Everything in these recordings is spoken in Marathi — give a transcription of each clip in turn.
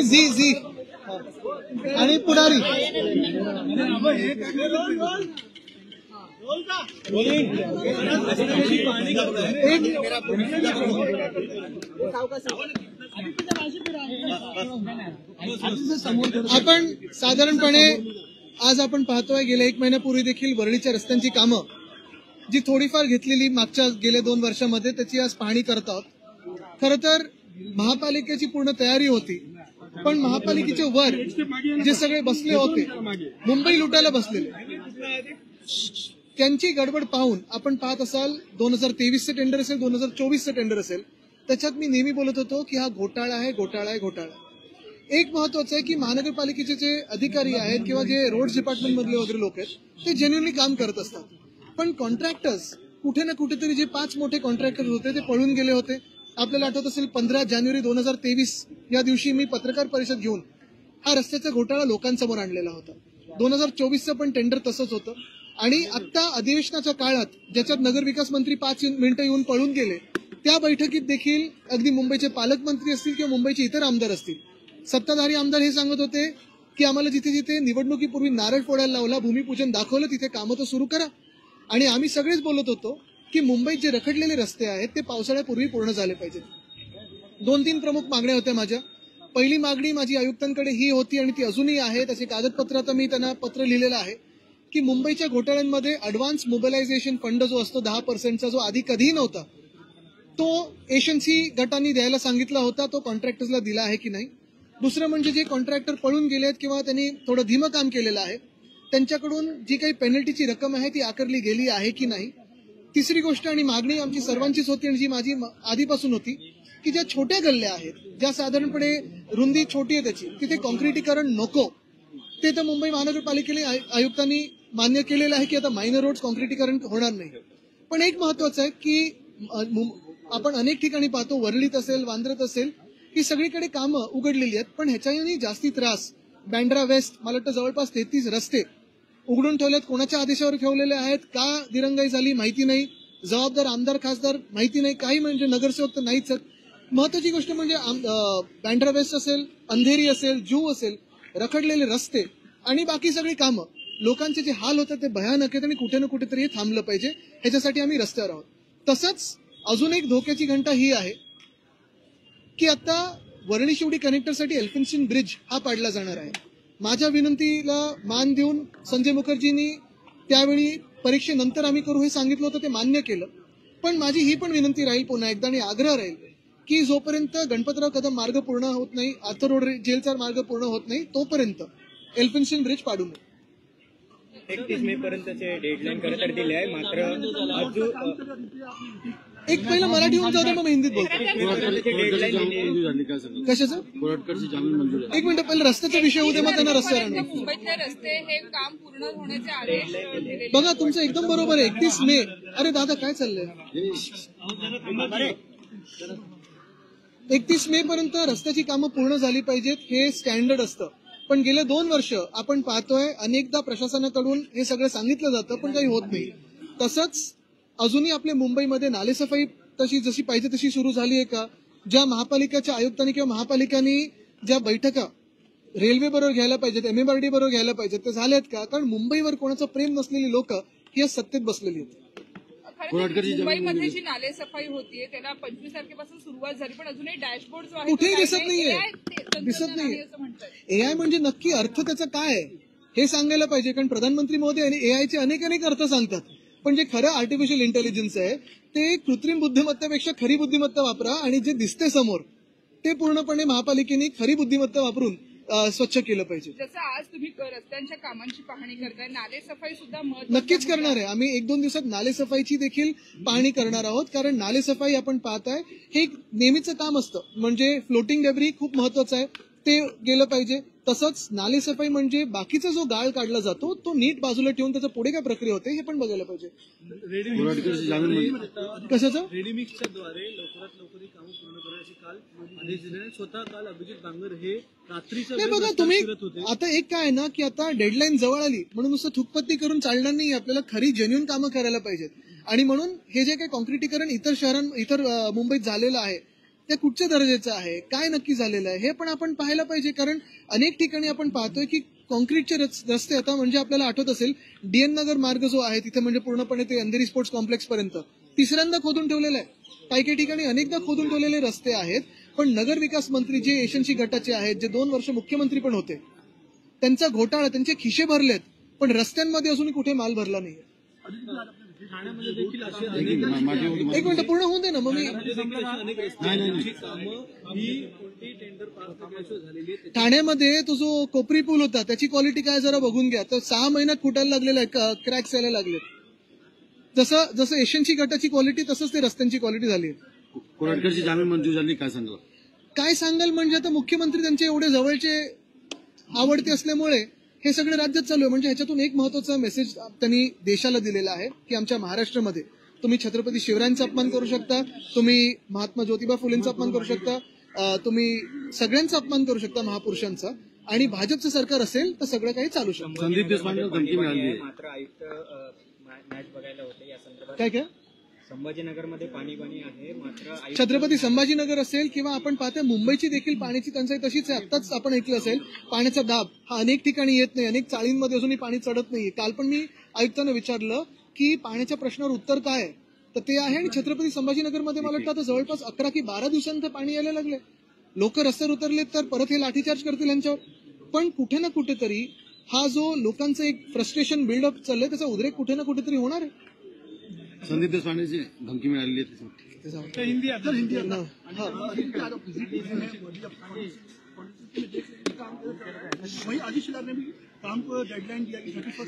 झी झी आणि पुढारी आपण साधारणपणे आज आपण पाहतोय गेल्या 1 महिन्यापूर्वी देखील वरळीच्या रस्त्यांची कामं जी थोडीफार घेतलेली मागच्या गेल्या 2 वर्षांमध्ये त्याची आज पाहणी करत आहोत। खरं तर महापालिकेची पूर्ण तयारी होती, पण महापालिकेच्या वर जे सगळे बसले होते मुंबई लुटायला बसलेले त्यांची गडबड पाहून आपण पाहत असाल 2023चे टेंडर असेल 2024चे टेंडर असेल त्याच्यात मी नेहमी बोलत होतो की हा घोटाळा आहे घोटाळा आहे घोटाळा। एक महत्वाचं आहे की महानगरपालिकेचे जे अधिकारी आहेत किंवा जे रोड्स डिपार्टमेंट मधले वगैरे लोक आहेत ते जेन्युइनली काम करत असतात, पण कॉन्ट्रॅक्टर्स कुठे ना कुठेतरी जे 5 मोठे कॉन्ट्रॅक्टर होते ते पळून गेले होते। आपल्याला आठवत असेल 15 जानेवारी 2023 या दिवशी मी पत्रकार परिषद घेऊन हा रस्त्याचा घोटाळा लोकांसमोर आणलेला होता। 2024चं पण टेंडर तसंच होतं आणि आता अधिवेशनाच्या काळात ज्याच्यात नगरविकास मंत्री 5 मिनिटं येऊन पळून गेले त्या बैठकीत देखील अगदी मुंबईचे पालकमंत्री असतील किंवा मुंबईचे इतर आमदार असतील सत्ताधारी आमदार हे सांगत होते की आम्हाला जिथे जिथे निवडणुकीपूर्वी नारळ फोडायला लावला भूमिपूजन दाखवलं तिथे कामं तर सुरू करा। आणि आम्ही सगळेच बोलत होतो की मुंबईत जे रखडलेले रस्ते आहेत ते पावसाळ्यापूर्वी पूर्ण झाले पाहिजेत। 2-3 प्रमुख मागण्या होत्या माझ्या। पहिली मागणी माझी आयुक्तांकडे ही होती आणि ती अजूनही आहे, त्याचे कागदपत्र आता मी त्यांना पत्र लिहिलेलं आहे की मुंबईच्या घोटाळ्यांमध्ये ऍडव्हान्स मोबिलायझेशन फंड जो असतो 10%चा जो आधी कधीही नव्हता तो एशन्सी गटांनी द्यायला सांगितला होता, तो कॉन्ट्रॅक्टर्सला दिला आहे की नाही। दुसरं म्हणजे जे कॉन्ट्रॅक्टर पळून गेलेत किंवा त्यांनी थोडं धीमं काम केलेलं आहे त्यांच्याकडून जी काही पेनल्टीची रक्कम आहे ती आकारली गेली आहे की नाही। तिसरी गोष्ट आणि मागणी आमची सर्वांचीच होती आणि जी माझी आधीपासून होती की ज्या छोट्या गल्ल्या आहेत ज्या साधारणपणे रुंदी छोटी आहे त्याची तिथे कॉन्क्रिटीकरण नको, ते तर मुंबई महानगरपालिकेने आयुक्तांनी मान्य केलेलं आहे की आता मायनर रोड्स कॉन्क्रिटीकरण होणार नाही। पण एक महत्वाचं आहे की आपण अनेक ठिकाणी पाहतो वरळीत असेल वांद्र्यात असेल ही सगळीकडे कामं उघडलेली आहेत, पण ह्याच्याने जास्ती त्रास बँड्रा वेस्ट मला वाटतं जवळपास 33 रस्ते उघडून ठेवलेत, कोणाच्या आदेशावर ठेवलेले आहेत, का दिरंगाई झाली माहिती नाही, जबाबदार आमदार खासदार माहिती नाही, काही म्हणजे नगरसेवक तर नाहीच। महत्वाची गोष्ट म्हणजे बँड्रा वेस्ट असेल अंधेरी असेल जू असेल रखडलेले रस्ते आणि बाकी सगळी कामं लोकांचे जे हाल होतात ते भयानक आहेत आणि कुठे ना कुठेतरी हे थांबलं पाहिजे, ह्याच्यासाठी आम्ही रस्त्यावर आहोत। तसंच अजून एक धोक्याची घंटा ही आहे की आता वरळी शिवडी कनेक्टरसाठी एल्फिन्स्टन ब्रिज हा पाडला जाणार आहे। माझ्या विनंतीला मान देऊन संजय मुखर्जींनी त्यावेळी परीक्षेनंतर आम्ही करू हे सांगितलं होतं, ते मान्य केलं। पण माझी ही पण विनंती राहील पुन्हा एकदा आणि आग्रह राहील की जोपर्यंत गणपतराव कदम मार्ग पूर्ण होत नाही, आर्थर रोड जेलचा मार्ग पूर्ण होत नाही तोपर्यंत एल्फिन्स्टन ब्रिज पाडू नये। 31 मे पर्यंतचे डेडलाईन खरं तर दिले आहे, मात्र एक पहिलं मराठी होऊन जाऊ दे मग हिंदीत बोलतो। कशाचं एक मिनिट पहिलं रस्त्याचा विषय होऊ दे मग त्यांना रस्त्यावर मुंबईतले रस्ते हे काम पूर्ण होण्याचे आदेश बघा तुमचं एकदम बरोबर आहे। 31 मे अरे दादा काय चाललंय 31 मे पर्यंत रस्त्याची कामं पूर्ण झाली पाहिजेत हे स्टँडर्ड असतं, पण गेले 2 वर्ष आपण पाहतोय अनेकदा प्रशासनाकडून हे सगळं सांगितलं जातं पण काही होत नाही। तसंच अजूनही आपल्या मुंबईमध्ये नालेसफाई तशी जशी पाहिजे तशी सुरू झाली आहे का? ज्या महापालिकेच्या आयुक्तांनी किंवा महापालिकांनी ज्या बैठका रेल्वे बरोबर घ्यायला पाहिजेत MMRD बरोबर घ्यायला पाहिजेत ते झालेत का? कारण मुंबईवर कोणाचं प्रेम नसलेली लोक ही सत्तेत बसलेली आहेत। मुंबईमध्ये जी नालेसफाई होतीये त्याला 25 तारखेपासून सुरुवात झाली पण अजूनही डॅशबोर्ड जो आहे कुठेही दिसत नाहीये। AI म्हणजे नक्की अर्थ त्याचा काय आहे हे सांगायला पाहिजे, कारण प्रधानमंत्री महोदय आणि AI चे अनेक अर्थ सांगतात, पण जे खरं आर्टिफिशियल इंटेलिजन्स आहे ते कृत्रिम बुद्धिमत्तेपेक्षा खरी बुद्धिमत्ता वापरा आणि जे दिसते समोर ते पूर्णपणे महापालिकेने खरी बुद्धिमत्ता वापरून स्वच्छ केलं पाहिजे। जसं आज तुम्ही रस्त्यांच्या कामांची पाहणी करताय नालेसफाई सुद्धा नक्कीच करणार आहे आम्ही। 1-2 दिवसात नालेसफाईची देखील पाहणी करणार आहोत, कारण नालेसफाई आपण पाहताय हे एक नेहमीचं काम असतं, म्हणजे फ्लोटिंग डेब्री खूप महत्वाचं आहे ते गेलं पाहिजे। तसंच नालेसफाई म्हणजे बाकीचा जो गाळ काढला जातो तो नीट बाजूला ठेवून त्याचा पुढे काय प्रक्रिया होते हे पण बघायला पाहिजे. कशाचं रेडीमिक्सच्या द्वारे लवकरात लवकर ही कामं पूर्ण करण्याची काल आदेश दिले. स्वतः काल अभिजित बांगर हे रात्रीचं नाही बघा तुम्ही आता एक काय आहे ना की आता डेडलाईन जवळ आली म्हणून नुसतं थुकपत्ती करून चालणार नाही. आपल्याला खरी जेन्युइन कामं करायला पाहिजेत आणि म्हणून हे जे काही कॉन्क्रिटीकरण इतर मुंबईत झालेलं आहे ते कुठच्या दर्जाचं आहे काय नक्की झालेलं आहे हे पण आपण पाहायला पाहिजे. कारण अनेक ठिकाणी आपण पाहतोय की कॉन्क्रीटचे रस्ते आता म्हणजे आपल्याला आठवत असेल डीएन नगर मार्ग जो आहे तिथे म्हणजे पूर्णपणे ते अंधेरी स्पोर्ट्स कॉम्प्लेक्स पर्यंत तिसऱ्यांदा खोदून ठेवलेलं आहे. काही काही ठिकाणी अनेकदा खोदून ठेवलेले रस्ते आहेत. पण नगर विकास मंत्री जे यशस्वी गटाचे आहेत जे 2 वर्ष मुख्यमंत्री पण होते त्यांचा घोटाळा त्यांचे खिशे भरलेत पण रस्त्यांमध्ये अजूनही कुठे माल भरला नाही. ठाण्यामध्ये देखील अशी एक मिनिट पूर्ण होऊन दे ना मग मी अनेक रस्त्यांची कामं ही कोणती टेंडर पार करण्याची झालेली आहे. ठाण्यामध्ये तो जो कोपरी पूल होता त्याची क्वालिटी काय जरा बघून घ्या. तर 6 महिन्यात फुटायला लागलेला आहे क्रॅक्स यायला लागले. जसं यशस्वी गटाची क्वालिटी तसंच ते रस्त्यांची क्वालिटी झाली आहे. कोराटकरची जामीन मंजूर झाली काय सांगाल म्हणजे आता मुख्यमंत्री त्यांचे एवढे जवळचे आवडते असल्यामुळे हे सगळं राज्यात चालू आहे. म्हणजे ह्याच्यातून एक महत्वाचा मेसेज त्यांनी देशाला दिलेला आहे की आमच्या महाराष्ट्रामध्ये तुम्ही छत्रपती शिवरायांचा अपमान करू शकता तुम्ही महात्मा ज्योतिबा फुलेंचा अपमान करू शकता तुम्ही सगळ्यांचा अपमान करू शकता महापुरुषांचा आणि भाजपचं सरकार असेल तर सगळं काही चालू शकतं. संदीप देशपांडे धमकी मिळाली मात्र आयुक्त मॅच बघायला होते या संदर्भात काय संभाजीनगरमध्ये पाणी आहे मात्र छत्रपती संभाजीनगर असेल किंवा आपण पाहतोय मुंबईची देखील पाण्याची टंचाई तशीच आहे. आत्ताच आपण ऐकलं असेल पाण्याचा दाब हा अनेक ठिकाणी येत नाही अनेक चाळींमध्ये अजूनही पाणी चढत नाही. काल पण मी आयुक्तांना विचारलं की पाण्याच्या प्रश्नावर उत्तर काय आहे तर ते आहे आणि छत्रपती संभाजीनगरमध्ये मला वाटतं आता जवळपास 11 की 12 दिवसांत पाणी यायला लागले. लोक रस्त्यावर उतरले तर परत हे लाठीचार्ज करतील यांच्यावर. पण कुठे ना कुठेतरी हा जो लोकांचं एक फ्रस्ट्रेशन बिल्डअप चाललंय त्याचा उद्रेक कुठे ना कुठेतरी होणार आहे. संदीप देशपांडेची धमकी मिळालेली आहे.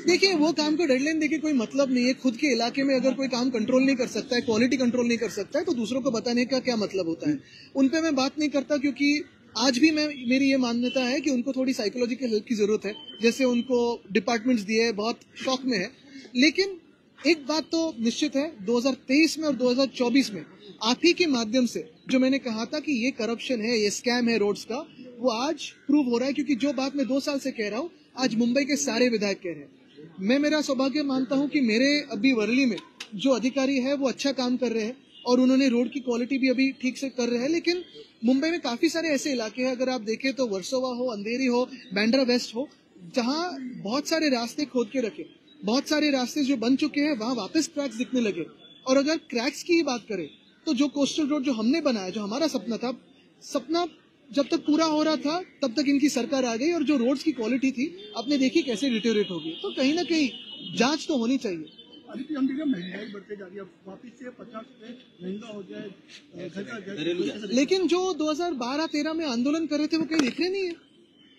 देखिए वो काम को डेडलाइन देके कोई मतलब नहीं है. खुद के इलाके में अगर कोई काम कंट्रोल नहीं कर सकता है क्वालिटी कंट्रोल नहीं कर सकता है तो दूसरों को बताने का क्या मतलब होता है. उन पे मैं बात नहीं करता क्योंकि आज भी मेरी ये मान्यता है कि उनको थोड़ी साइकोलॉजिकल हेल्प की जरूरत है. जैसे उनको डिपार्टमेंट्स दिए बहुत शौक में है. लेकिन एक बात तो निश्चित है 2023 में और 2024 में आप ही के माध्यम से जो मैंने कहा था कि ये करप्शन है ये स्कैम है रोड्स का वो आज प्रूव हो रहा है. क्योंकि जो बात मैं 2 साल से कह रहा हूँ आज मुंबई के सारे विधायक कह रहे हैं. मैं मेरा सौभाग्य मानता हूँ कि मेरे अभी वर्ली में जो अधिकारी है वो अच्छा काम कर रहे हैं और उन्होंने रोड की क्वालिटी भी अभी ठीक से कर रहे हैं. लेकिन मुंबई में काफी सारे ऐसे इलाके हैं अगर आप देखें तो वर्सोवा हो अंधेरी हो बांद्रा वेस्ट हो जहाँ बहुत सारे रास्ते खोद के रखे बहुत सारे रास्ते जो बन चुके हैं वहां वापस क्रैक्स दिखने लगे. और अगर क्रैक्स की ही बात करें तो जो कोस्टल रोड जो हमने बनाया जो हमारा सपना जब तक पूरा हो रहा था तब तक इनकी सरकार आ गई और जो रोड्स की क्वालिटी थी आपने देखी कैसे डिटेरियोरेट होगी. तो कहीं ना कहीं जांच तो होनी चाहिए. हम देखिए महंगाई बढ़ते जा रही है वापिस से 50 रुपए महंगा हो जाए. लेकिन जो 2012-13 में आंदोलन कर रहे थे वो कहीं दिख रहे नहीं है.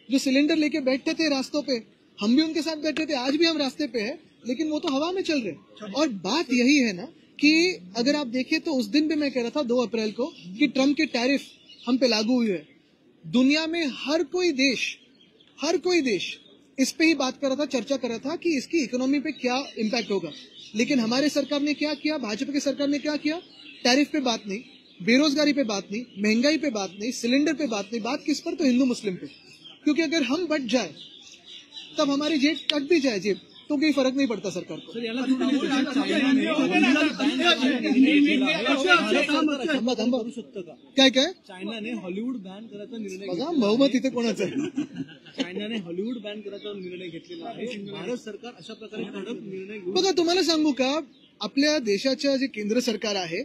जो सिलेंडर लेके बैठते थे रास्तों पे हम भी उनके साथ बैठे थे आज भी हम रास्ते पे हैं लेकिन वो तो हवा में चल रहे. और बात यही है ना कि अगर आप देखें तो उस दिन भी मैं कह रहा था 2 अप्रैल को कि ट्रम्प के टैरिफ हम पे लागू हुए हैं. दुनिया में हर कोई देश इस पे ही बात कर रहा था चर्चा कर रहा था कि इसकी इकोनॉमी पे क्या इम्पैक्ट होगा. लेकिन हमारे सरकार ने क्या किया भाजपा की सरकार ने क्या किया टैरिफ पे बात नहीं बेरोजगारी पे बात नहीं महंगाई पे बात नहीं सिलेंडर पे बात नहीं. बात किस पर तो हिंदू मुस्लिम पे. क्योंकि अगर हम बच जाए तब हमारी जेब कट भी जाए जेब तो कोई फर्क नहीं पडता सरकार को. काय चायनाने हॉलिवूड बॅन करायचा निर्णय बघा बहुमत इथे कोणाचं आहे. चायनाने हॉलिवूड बॅन करायचा निर्णय घेतलेला आहे. भारत सरकार अशा प्रकारे कडक निर्णय घेऊन बघा तुम्हाला सांगू का आपल्या देशाच्या जे केंद्र सरकार आहे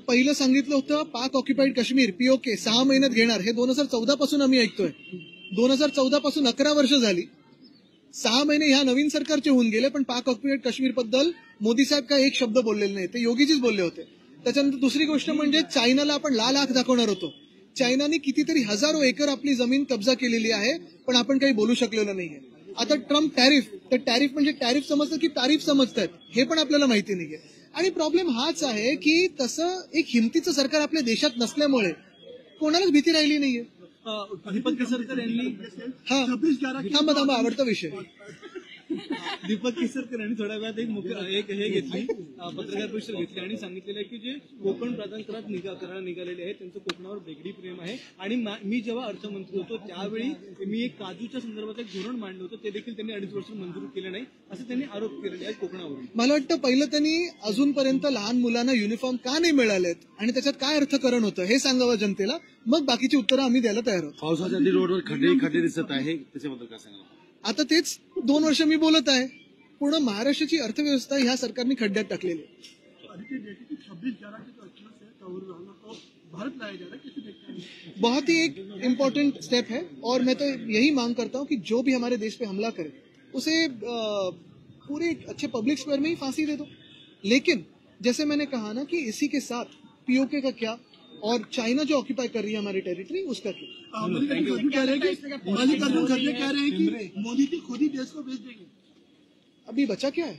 पहिलं सांगितलं होतं पाक ऑक्युपाईड काश्मीर POK 6 महिन्यात घेणार. हे 2014 पासून आम्ही ऐकतोय. 2014 पासून 11 वर्ष झाली. 6 महिने ह्या नवीन सरकारचे होऊन गेले पण पाक ऑक्युपाईड काश्मीर बद्दल मोदी साहेब काय एक शब्द बोललेले नाही. ते योगीजीच बोलले होते. त्याच्यानंतर दुसरी गोष्ट म्हणजे चायनाला आपण लाल आंख दाखवणार होतो. चायनाने कितीतरी हजारो एकर आपली जमीन कब्जा केलेली आहे पण आपण काही बोलू शकलेलो नाहीये. आता ट्रम्प टॅरिफ म्हणजे टॅरिफ समजतात की तारीफ समजतात हे पण आपल्याला माहिती नाहीये. आणि प्रॉब्लेम हाच आहे की तसं एक हिमतीचं सरकार आपल्या देशात नसल्यामुळे कोणालाच भीती राहिली नाहीये. दीपक केसरकर यांनी हा थांबा आवडता विषय. दीपक केसरकर यांनी थोड्या वेळात एक हे घेतली, पत्रकार परिषद घेतली आणि सांगितलेलं आहे की जे कोकण प्राधिकरणात करार निघालेले आहेत त्यांचं कोकणावर वेगळी प्रेम आहे. आणि मी जेव्हा अर्थमंत्री होतो त्यावेळी मी एक काजूच्या संदर्भात एक धोरण मांडलं होतं, ते देखील त्यांनी 2.5 वर्ष मंजूर केलं नाही, असं त्यांनी आरोप केलेले आहेत कोकणावरून. मला वाटतं पहिलं त्यांनी अजूनपर्यंत लहान मुलांना युनिफॉर्म का नाही मिळालेत आणि त्याच्यात काय अर्थकारण होतं हे सांगावं जनतेला, मग बाकीची उत्तरं आम्ही द्यायला तयार आहोत. पावसाच्या आधी रोडवर खड्डे दिसत आहे, त्याच्याबद्दल काय सांगाल? आता तेच 2 वर्ष मी बोलत आहे. पूर्ण महाराष्ट्राची अर्थव्यवस्था ह्या सरकारने खड्ड्यात टाकलेली आहे. बहुत ही एक इम्पोर्टेंट स्टेप है और मैं तो यही मांग करता हूं कि जो भी हमारे देश पे हमला करे उसे पूरे अच्छे पब्लिक स्क्वायर में ही फांसी दे दो. लेकिन जैसे मैंने कहा ना कि इसी के साथ पीओके का क्या और चाइना जो ऑक्यूपाई कर रही है हमारी टेरिटरी उसका क्या. मल्लिकार्जुन खड़गे कह रहे हैं कि मोदी जी खुद ही देश को बेच देंगे. अभी बचा क्या है.